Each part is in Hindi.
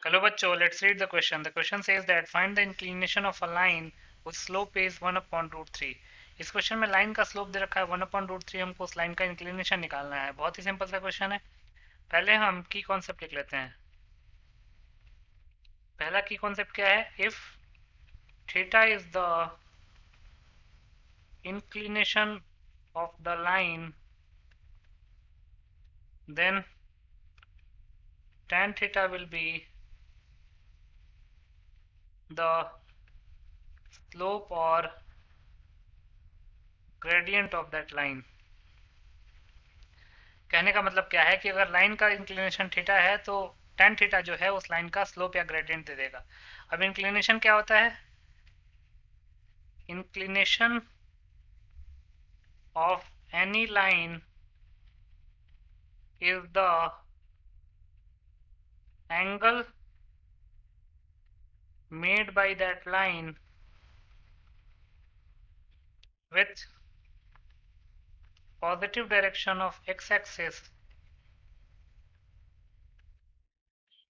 Hello बच्चों, let's read the question. The question says that find the inclination of a line whose slope is 1 upon root 3. इस क्वेश्चन में लाइन का स्लोप दे रखा है 1 upon root 3, हमको उस लाइन का इंक्लिनेशन निकालना है। बहुत ही सिंपल सा क्वेश्चन है। पहले हम की कॉन्सेप्ट लिख लेते हैं। पहला की कॉन्सेप्ट क्या है? If theta is the inclination of the line, then tan theta will be the slope or gradient of that line. कहने का मतलब क्या है कि अगर लाइन का इंक्लिनेशन थीटा है तो tan थीटा जो है उस लाइन का स्लोप या ग्रेडियंट दे देगा। अब इंक्लिनेशन क्या होता है? Inclination of any line is the angle made by that line with positive direction of x-axis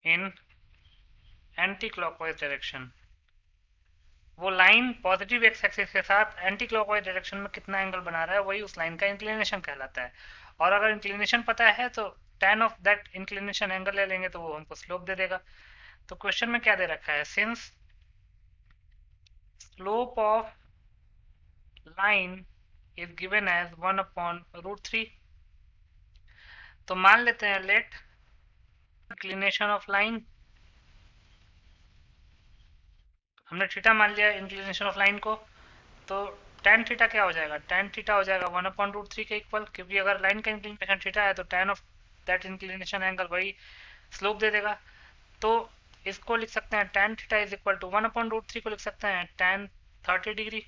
in anti-clockwise direction। वो लाइन पॉजिटिव एक्स एक्सिस के साथ एंटी क्लॉकवाइज डायरेक्शन में कितना एंगल बना रहा है वही उस लाइन का इंक्लिनेशन कहलाता है। और अगर इंक्लिनेशन पता है तो tan of that inclination angle ले लेंगे तो वो हमको स्लोप दे देगा। तो क्वेश्चन में क्या दे रखा है? Since slope of line is given as 1 upon root 3, तो मान लेते हैं लेट इंक्लिनेशन ऑफ लाइन, हमने थीटा मान लिया इंक्लिनेशन ऑफ लाइन को, तो tan थीटा क्या हो जाएगा? tan थीटा हो जाएगा 1 अपॉन रूट 3 के इक्वल, क्योंकि अगर लाइन का इंक्लिनेशन थीटा है तो tan of that inclination angle वही स्लोप दे देगा। तो इसको लिख सकते हैं tan theta is equal to 1 upon root 3 को लिख सकते हैं tan 30 डिग्री।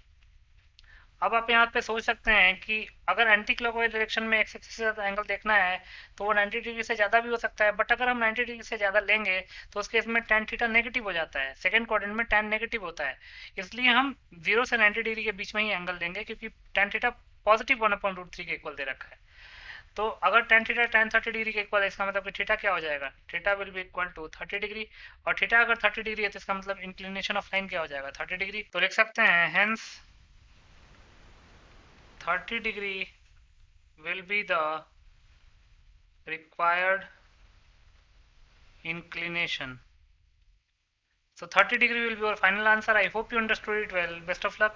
अब आप यहाँ पे सोच सकते हैं कि अगर एंटी क्लॉकवाइज डायरेक्शन में एक्स एक्सिस से ज़्यादा एंगल देखना है तो वो 90 डिग्री से ज़्यादा भी हो सकता है, बट अगर हम 90 डिग्री से ज़्यादा लेंगे तो उस केस में tan थीटा नेगेटिव हो जाता है, सेकंड क्वाड्रेंट में tan नेगेटिव होता है। इसलिए हम 0 से 90 डिग्री के बीच में ही एंगल लेंगे, क्योंकि tan theta positive 1 upon root 3 के इक्वल दे रखा है। तो अगर tan थीटा tan 30 डिग्री के इक्वल है, इसका मतलब कि थीटा क्या हो जाएगा? Theta will be equal to 30 degree. और थीटा अगर 30 डिग्री है तो इसका मतलब इंक्लिनेशन ऑफ लाइन क्या हो जाएगा? 30 डिग्री। तो लिख सकते हैं hence 30 degree will be the required inclination. So 30 degree will be our final answer. I hope you understood it well. Best of luck.